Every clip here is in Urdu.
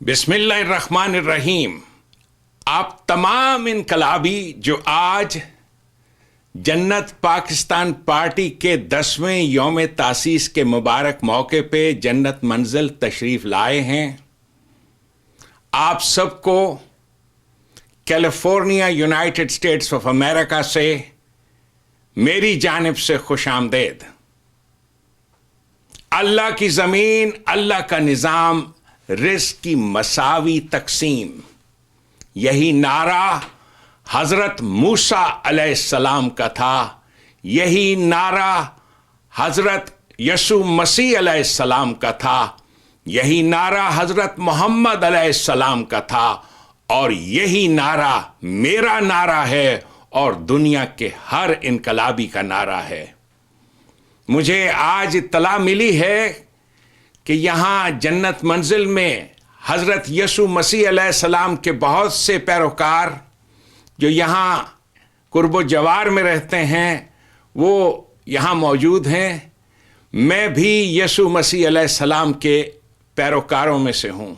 بسم اللہ الرحمن الرحیم. آپ تمام انقلابی جو آج جنت پاکستان پارٹی کے 10ویں یوم تاسیس کے مبارک موقع پہ جنت منزل تشریف لائے ہیں، آپ سب کو California United States of America سے میری جانب سے خوش آمدید. اللہ کی زمین، اللہ کا نظام، رزق کی مساوی تقسیم، یہی نعرہ حضرت موسیٰ علیہ السلام کا تھا. یہی نعرہ حضرت یسوع مسیح علیہ السلام کا تھا. یہی نعرہ حضرت محمد علیہ السلام کا تھا، اور یہی نعرہ میرا نعرہ ہے اور دنیا کے ہر انقلابی کا نعرہ ہے. مجھے آج اطلاع ملی ہے کہ یہاں جنت منزل میں حضرت یسوع مسیح علیہ السلام کے بہت سے پیروکار جو یہاں قرب و جوار میں رہتے ہیں وہ یہاں موجود ہیں. میں بھی یسوع مسیح علیہ السلام کے پیروکاروں میں سے ہوں.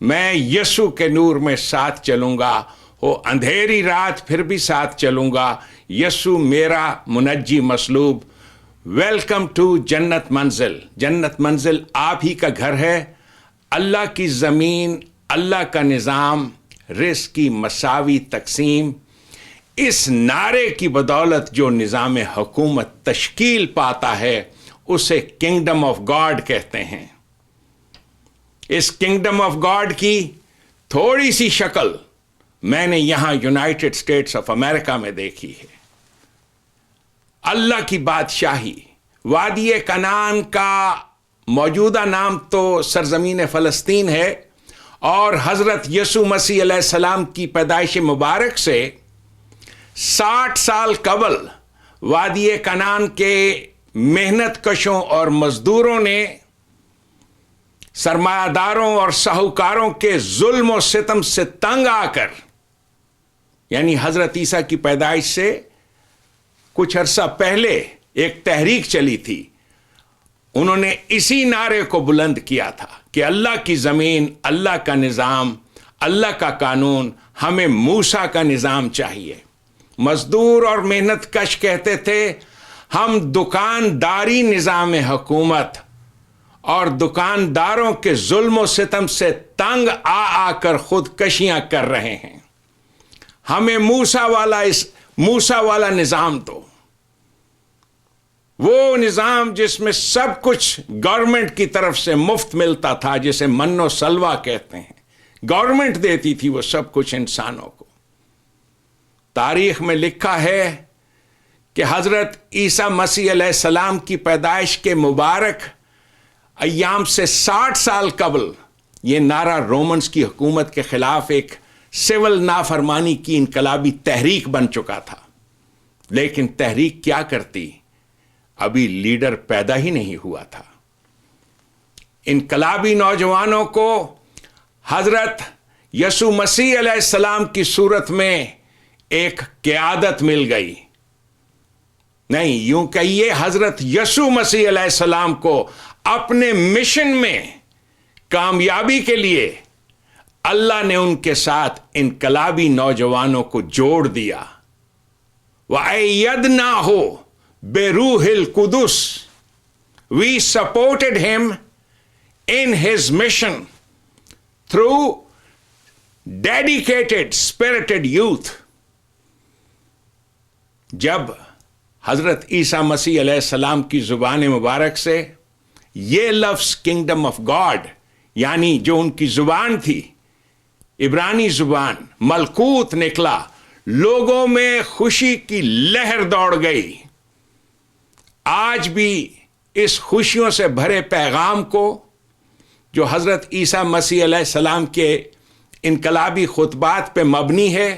میں یسوع کے نور میں ساتھ چلوں گا، وہ اندھیری رات پھر بھی ساتھ چلوں گا. یسوع میرا منجی مصلوب. ویلکم ٹو جنت منزل. جنت منزل آپ ہی کا گھر ہے. اللہ کی زمین، اللہ کا نظام، رزق کی مساوی تقسیم، اس نعرے کی بدولت جو نظام حکومت تشکیل پاتا ہے اسے کنگڈم آف گاڈ کہتے ہیں. اس کنگڈم آف گاڈ کی تھوڑی سی شکل میں نے یہاں یونائٹڈ اسٹیٹس آف امریکہ میں دیکھی ہے. اللہ کی بادشاہی. وادی کنعان کا موجودہ نام تو سرزمین فلسطین ہے، اور حضرت یسوع مسیح علیہ السلام کی پیدائش مبارک سے 60 سال قبل وادی کنعان کے محنت کشوں اور مزدوروں نے سرمایہ داروں اور ساہوکاروں کے ظلم و ستم سے تنگ آ کر، یعنی حضرت عیسیٰ کی پیدائش سے کچھ عرصہ پہلے ایک تحریک چلی تھی. انہوں نے اسی نعرے کو بلند کیا تھا کہ اللہ کی زمین، اللہ کا نظام، اللہ کا قانون، ہمیں موسیٰ کا نظام چاہیے. مزدور اور محنت کش کہتے تھے ہم دکانداری نظام حکومت اور دکانداروں کے ظلم و ستم سے تنگ آ کر خودکشیاں کر رہے ہیں. ہمیں موسیٰ والا نظام دو، وہ نظام جس میں سب کچھ گورنمنٹ کی طرف سے مفت ملتا تھا، جسے من و سلوہ کہتے ہیں. گورنمنٹ دیتی تھی وہ سب کچھ انسانوں کو. تاریخ میں لکھا ہے کہ حضرت عیسیٰ مسیح علیہ السلام کی پیدائش کے مبارک ایام سے 60 سال قبل یہ نعرہ رومنز کی حکومت کے خلاف ایک سول نافرمانی کی انقلابی تحریک بن چکا تھا. لیکن تحریک کیا کرتی؟ ابھی لیڈر پیدا ہی نہیں ہوا تھا. انقلابی نوجوانوں کو حضرت یسوع مسیح علیہ السلام کی صورت میں ایک قیادت مل گئی. نہیں، یوں کہیے حضرت یسوع مسیح علیہ السلام کو اپنے مشن میں کامیابی کے لیے اللہ نے ان کے ساتھ انقلابی نوجوانوں کو جوڑ دیا. وَأَيَّدْنَاهُ بِرُوحِ الْقُدُسِ. We supported him in his mission through dedicated, spirited youth. جب حضرت عیسیٰ مسیح علیہ السلام کی زبان مبارک سے یہ لفظ کنگڈم آف گاڈ، یعنی جو ان کی زبان تھی، عبرانی زبان، ملکوت نکلا، لوگوں میں خوشی کی لہر دوڑ گئی. آج بھی اس خوشیوں سے بھرے پیغام کو جو حضرت عیسیٰ مسیح علیہ السلام کے انقلابی خطبات پہ مبنی ہے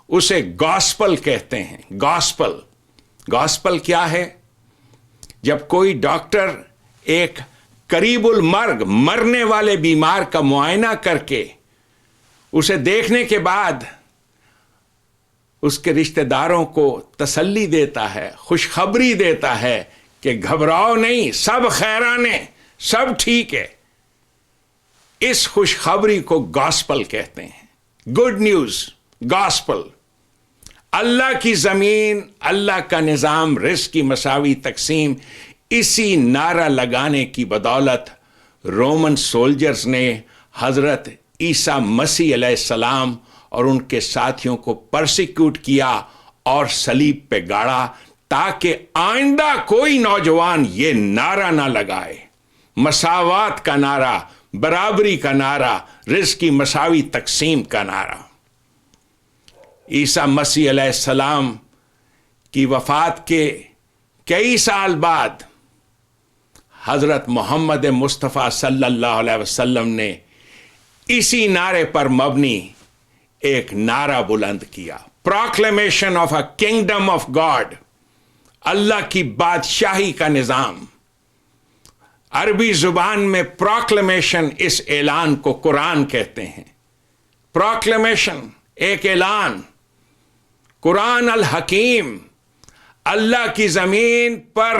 اسے گاسپل کہتے ہیں. گاسپل کیا ہے؟ جب کوئی ڈاکٹر ایک قریب المرگ، مرنے والے بیمار کا معائنہ کر کے اسے دیکھنے کے بعد اس کے رشتہ داروں کو تسلی دیتا ہے، خوشخبری دیتا ہے کہ گھبراؤ نہیں، سب خیرانے، سب ٹھیک ہے. اس خوشخبری کو گاسپل کہتے ہیں. Good news, gospel. اللہ کی زمین، اللہ کا نظام، رزق کی مساوی تقسیم، اسی نعرہ لگانے کی بدولت رومن سولجرز نے حضرت عیسیٰ مسیح علیہ السلام اور ان کے ساتھیوں کو پرسیکیوٹ کیا اور صلیب پہ گاڑا، تاکہ آئندہ کوئی نوجوان یہ نعرہ نہ لگائے، مساوات کا نعرہ، برابری کا نعرہ، رزق کی مساوی تقسیم کا نعرہ. عیسیٰ مسیح علیہ السلام کی وفات کے کئی سال بعد حضرت محمد مصطفیٰ صلی اللہ علیہ وسلم نے اسی نعرے پر مبنی ایک نعرہ بلند کیا، proclamation of a kingdom of God, اللہ کی بادشاہی کا نظام. عربی زبان میں پروکلیمیشن، اس اعلان کو قرآن کہتے ہیں. پروکلیمیشن ایک اعلان. قرآن الحکیم، اللہ کی زمین پر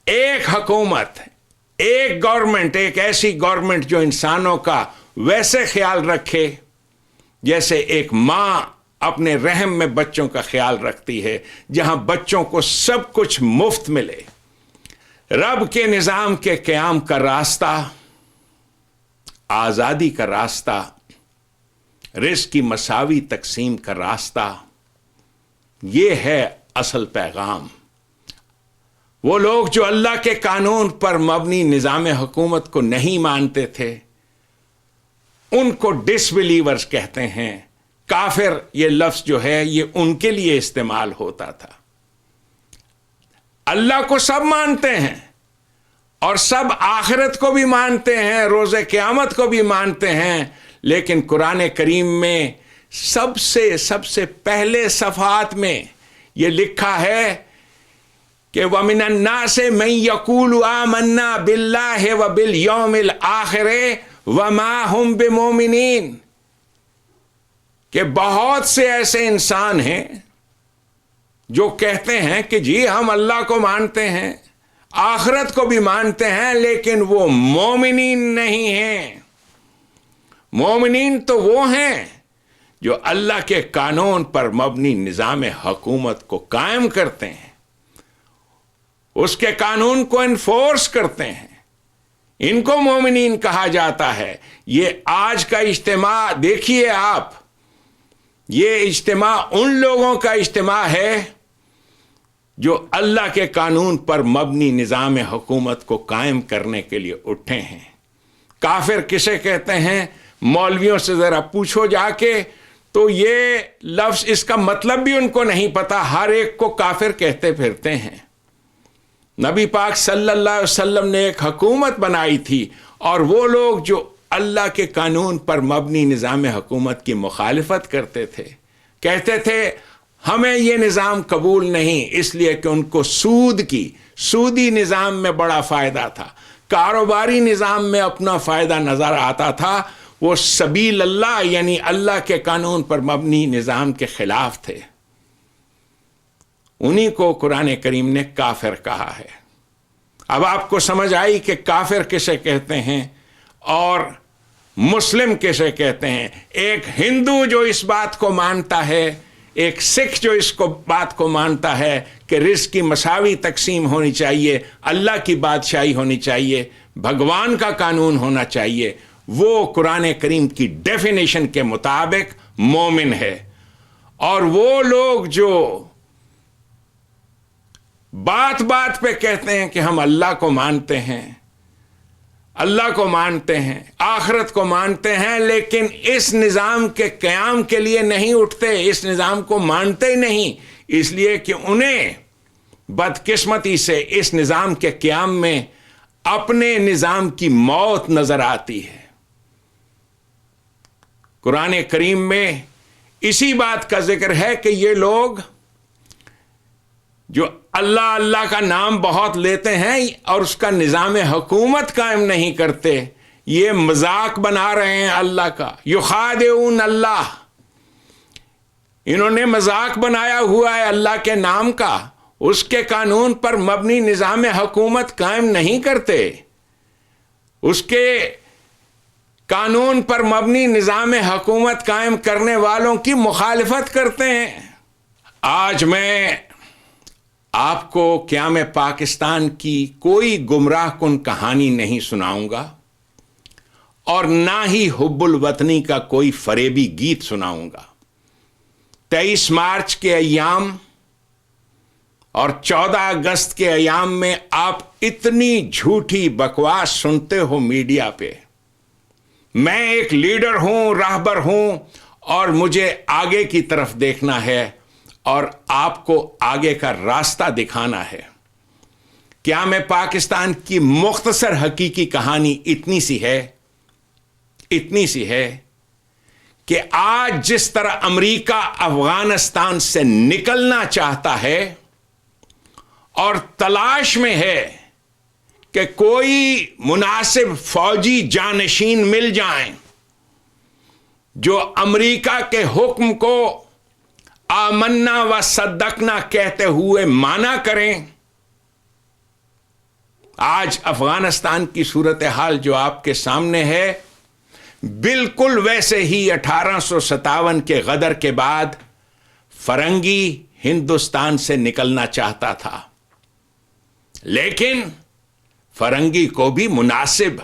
ایک حکومت، ایک گورنمنٹ، ایک ایسی گورنمنٹ جو انسانوں کا ویسے خیال رکھے جیسے ایک ماں اپنے رحم میں بچوں کا خیال رکھتی ہے، جہاں بچوں کو سب کچھ مفت ملے. رب کے نظام کے قیام کا راستہ، آزادی کا راستہ، رزق کی مساوی تقسیم کا راستہ، یہ ہے اصل پیغام. وہ لوگ جو اللہ کے قانون پر مبنی نظام حکومت کو نہیں مانتے تھے، ان کو ڈس بلیورز کہتے ہیں. کافر یہ لفظ جو ہے یہ ان کے لیے استعمال ہوتا تھا. اللہ کو سب مانتے ہیں اور سب آخرت کو بھی مانتے ہیں، روز قیامت کو بھی مانتے ہیں، لیکن قرآن کریم میں سب سے پہلے صفحات میں یہ لکھا ہے کہ وَمِنَ النَّاسِ مَن يَقُولُ آمَنَّا بِاللَّهِ وَبِالْيَوْمِ الْآخِرِ وَمَا هُمْ بِمُؤْمِنِينَ، کہ بہت سے ایسے انسان ہیں جو کہتے ہیں کہ جی ہم اللہ کو مانتے ہیں، آخرت کو بھی مانتے ہیں، لیکن وہ مومنین نہیں ہیں. مومنین تو وہ ہیں جو اللہ کے قانون پر مبنی نظام حکومت کو قائم کرتے ہیں، اس کے قانون کو انفورس کرتے ہیں. ان کو مومنین کہا جاتا ہے. یہ آج کا اجتماع دیکھیے آپ، یہ اجتماع ان لوگوں کا اجتماع ہے جو اللہ کے قانون پر مبنی نظام حکومت کو قائم کرنے کے لیے اٹھے ہیں. کافر کسے کہتے ہیں؟ مولویوں سے ذرا پوچھو جا کے، تو یہ لفظ اس کا مطلب بھی ان کو نہیں پتا، ہر ایک کو کافر کہتے پھرتے ہیں. نبی پاک صلی اللہ علیہ وسلم نے ایک حکومت بنائی تھی، اور وہ لوگ جو اللہ کے قانون پر مبنی نظام حکومت کی مخالفت کرتے تھے، کہتے تھے ہمیں یہ نظام قبول نہیں، اس لیے کہ ان کو سودی نظام میں بڑا فائدہ تھا، کاروباری نظام میں اپنا فائدہ نظر آتا تھا. وہ سبیل اللہ یعنی اللہ کے قانون پر مبنی نظام کے خلاف تھے. انہی کو قرآن کریم نے کافر کہا ہے. اب آپ کو سمجھ آئی کہ کافر کسے کہتے ہیں اور مسلم کسے کہتے ہیں. ایک ہندو جو اس بات کو مانتا ہے، ایک سکھ جو اس بات کو مانتا ہے کہ رزق کی مساوی تقسیم ہونی چاہیے، اللہ کی بادشاہی ہونی چاہیے، بھگوان کا قانون ہونا چاہیے، وہ قرآن کریم کی ڈیفینیشن کے مطابق مومن ہے. اور وہ لوگ جو بات بات پہ کہتے ہیں کہ ہم اللہ کو مانتے ہیں، اللہ کو مانتے ہیں، آخرت کو مانتے ہیں، لیکن اس نظام کے قیام کے لیے نہیں اٹھتے، اس نظام کو مانتے ہی نہیں، اس لیے کہ انہیں بدقسمتی سے اس نظام کے قیام میں اپنے نظام کی موت نظر آتی ہے. قرآن کریم میں اسی بات کا ذکر ہے کہ یہ لوگ جو اللہ کا نام بہت لیتے ہیں اور اس کا نظام حکومت قائم نہیں کرتے، یہ مذاق بنا رہے ہیں اللہ کا. یخادعون اللہ، انہوں نے مذاق بنایا ہوا ہے اللہ کے نام کا، اس کے قانون پر مبنی نظام حکومت قائم نہیں کرتے، اس کے قانون پر مبنی نظام حکومت قائم کرنے والوں کی مخالفت کرتے ہیں۔ آج میں آپ کو قیام پاکستان کی کوئی گمراہ کن کہانی نہیں سناؤں گا اور نہ ہی حب الوطنی کا کوئی فریبی گیت سناؤں گا۔ 23 مارچ کے ایام اور 14 اگست کے ایام میں آپ اتنی جھوٹی بکواس سنتے ہو میڈیا پہ۔ میں ایک لیڈر ہوں، راہبر ہوں، اور مجھے آگے کی طرف دیکھنا ہے اور آپ کو آگے کا راستہ دکھانا ہے۔ قیام پاکستان کی مختصر حقیقی کہانی اتنی سی ہے کہ آج جس طرح امریکہ افغانستان سے نکلنا چاہتا ہے اور تلاش میں ہے کہ کوئی مناسب فوجی جانشین مل جائیں جو امریکہ کے حکم کو آمنا و صدقنا کہتے ہوئے مانا کریں، آج افغانستان کی صورتحال جو آپ کے سامنے ہے بالکل ویسے ہی 1857 کے غدر کے بعد فرنگی ہندوستان سے نکلنا چاہتا تھا، لیکن فرنگی کو بھی مناسب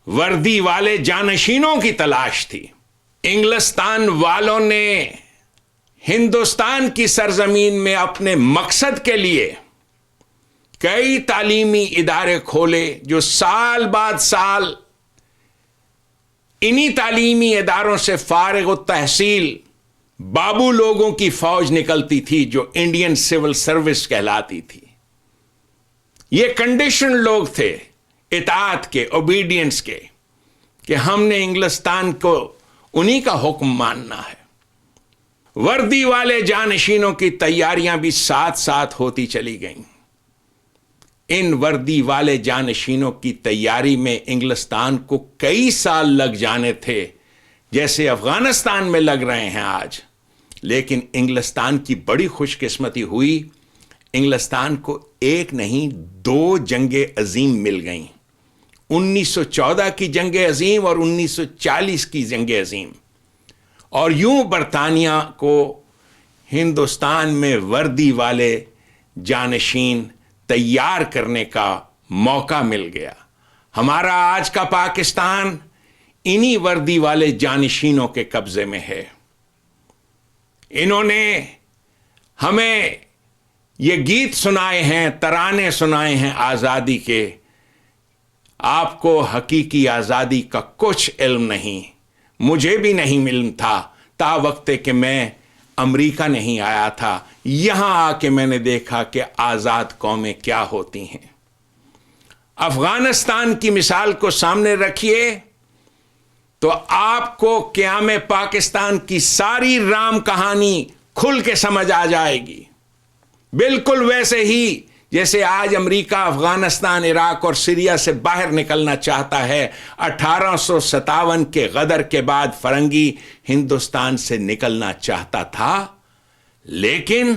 وردی والے جانشینوں کی تلاش تھی۔ انگلستان والوں نے ہندوستان کی سرزمین میں اپنے مقصد کے لیے کئی تعلیمی ادارے کھولے جو سال بعد سال انہی تعلیمی اداروں سے فارغ التحصیل بابو لوگوں کی فوج نکلتی تھی جو انڈین سول سروس کہلاتی تھی۔ یہ کنڈیشن لوگ تھے اطاعت کے، اوبیڈینس کے، کہ ہم نے انگلستان کو انہی کا حکم ماننا ہے۔ وردی والے جانشینوں کی تیاریاں بھی ساتھ ساتھ ہوتی چلی گئیں۔ ان وردی والے جانشینوں کی تیاری میں انگلستان کو کئی سال لگ جانے تھے جیسے افغانستان میں لگ رہے ہیں آج، لیکن انگلستان کی بڑی خوش قسمتی ہوئی، انگلستان کو ایک نہیں 2 جنگیں عظیم مل گئیں، 1914 کی جنگ عظیم اور 1940 کی جنگ عظیم، اور یوں برطانیہ کو ہندوستان میں وردی والے جانشین تیار کرنے کا موقع مل گیا۔ ہمارا آج کا پاکستان انہی وردی والے جانشینوں کے قبضے میں ہے۔ انہوں نے ہمیں یہ گیت سنائے ہیں، ترانے سنائے ہیں آزادی کے۔ آپ کو حقیقی آزادی کا کچھ علم نہیں، مجھے بھی نہیں علم تھا تا وقت کہ میں امریکہ نہیں آیا تھا۔ یہاں آ کے میں نے دیکھا کہ آزاد قومیں کیا ہوتی ہیں۔ افغانستان کی مثال کو سامنے رکھیے تو آپ کو قیام پاکستان کی ساری رام کہانی کھل کے سمجھ آ جائے گی، بالکل ویسے ہی جیسے آج امریکہ افغانستان، عراق اور سیریا سے باہر نکلنا چاہتا ہے۔ 1857 کے غدر کے بعد فرنگی ہندوستان سے نکلنا چاہتا تھا، لیکن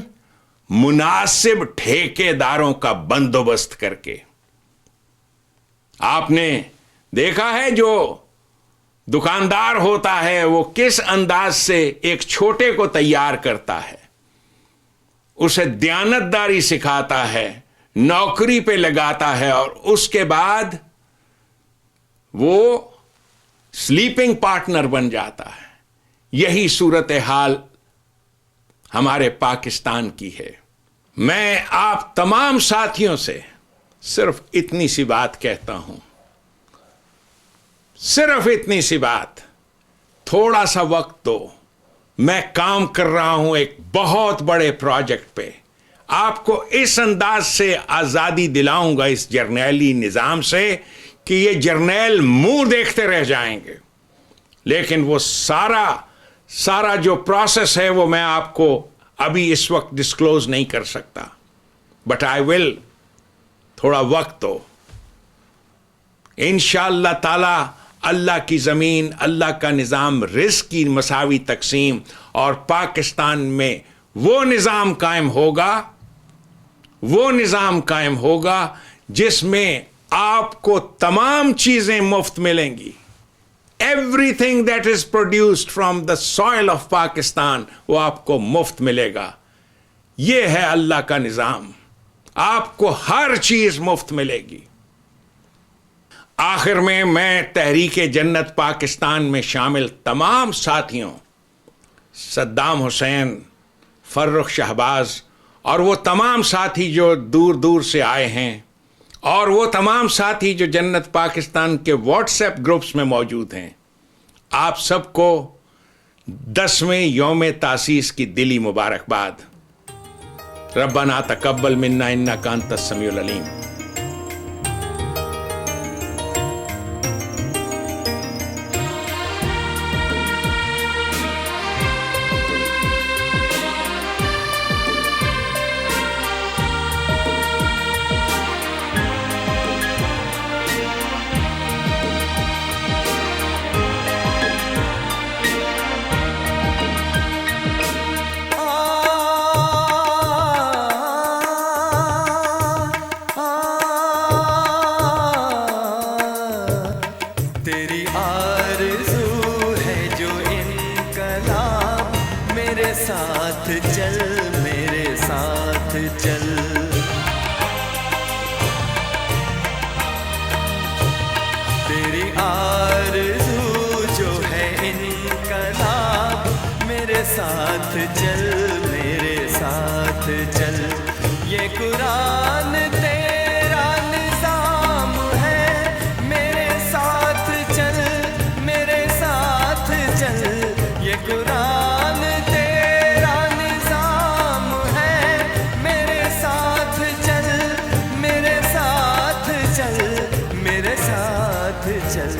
مناسب ٹھیکے داروں کا بندوبست کر کے۔ آپ نے دیکھا ہے جو دکاندار ہوتا ہے وہ کس انداز سے ایک چھوٹے کو تیار کرتا ہے، اسے دیانتداری سکھاتا ہے، نوکری پہ لگاتا ہے، اور اس کے بعد وہ سلیپنگ پارٹنر بن جاتا ہے۔ یہی صورتحال ہمارے پاکستان کی ہے۔ میں آپ تمام ساتھیوں سے صرف اتنی سی بات کہتا ہوں، صرف اتنی سی بات، تھوڑا سا وقت دو۔ میں کام کر رہا ہوں ایک بہت بڑے پروجیکٹ پہ، آپ کو اس انداز سے آزادی دلاؤں گا اس جرنیلی نظام سے کہ یہ جرنیل منہ دیکھتے رہ جائیں گے، لیکن وہ سارا جو پروسیس ہے وہ میں آپ کو ابھی اس وقت ڈسکلوز نہیں کر سکتا، بٹ آئی ول، تھوڑا وقت دو۔ انشاءاللہ تعالی اللہ کی زمین، اللہ کا نظام، رزق کی مساوی تقسیم، اور پاکستان میں وہ نظام قائم ہوگا جس میں آپ کو تمام چیزیں مفت ملیں گی، everything that is produced from the soil of Pakistan وہ آپ کو مفت ملے گا. یہ ہے اللہ کا نظام. آپ کو ہر چیز مفت ملے گی. آخر میں تحریک جنت پاکستان میں شامل تمام ساتھیوں، صدام حسین، فرخ شہباز اور وہ تمام ساتھی جو دور دور سے آئے ہیں، اور وہ تمام ساتھی جو جنت پاکستان کے واٹس ایپ گروپس میں موجود ہیں، آپ سب کو 10ویں یوم تاسیس کی دلی مبارکباد. ربنا تقبل منا انک انت السمیع العلیم. ساتھ چل میرے ساتھ چل، تیری آرزو جو ہے انقلاب، میرے ساتھ چل میرے ساتھ چل. یہ قرآن تیرا نظام ہے، میرے ساتھ چل میرے ساتھ چل. یہ قرآن چل،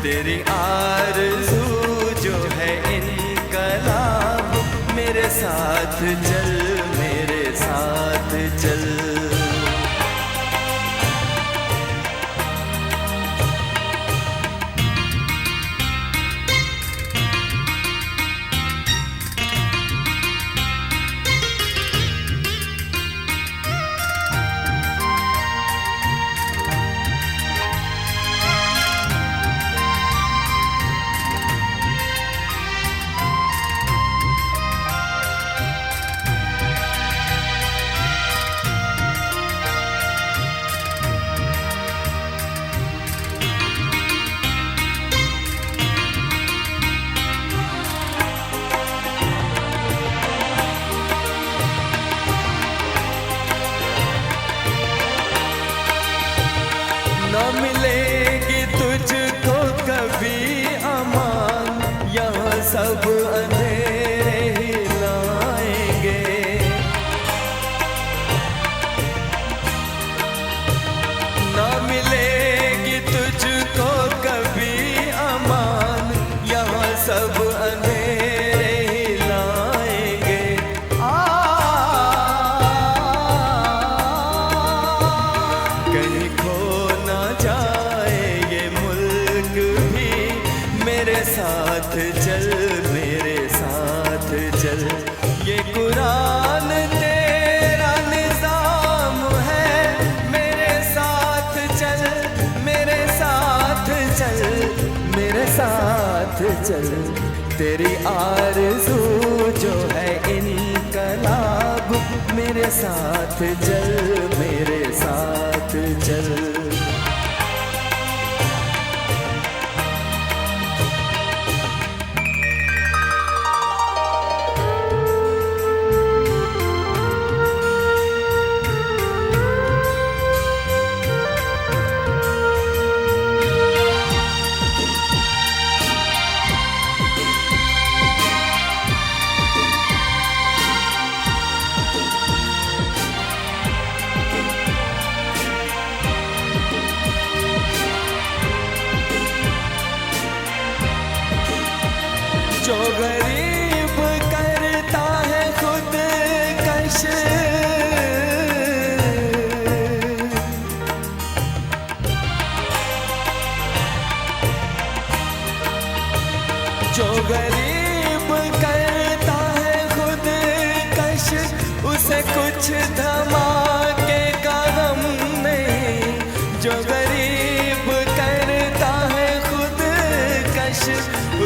تیری آرزو جو ہے انقلاب، میرے ساتھ چل میرے ساتھ چل. نہ ملے گی تجھ کو کبھی امان، یہاں سب اندھیرے ہی لائیں گے. نہ ملے گی تجھ کو کبھی امان، یہاں سب اندھیرے ہی لائیں گے. کہیں کھو نہ جائے یہ ملک بھی، میرے ساتھ چل میرے ساتھ چل. یہ قرآن تیرا نظام ہے، میرے ساتھ چل میرے ساتھ چل میرے ساتھ چل. تیری آرزو جو ہے انقلاب، میرے ساتھ چل میرے ساتھ چل. جو غریب کرتا ہے خود کش، جو غریب کرتا ہے خود کش، اسے کچھ دھماکے کا غم نہیں. جو غریب کرتا ہے خود کش،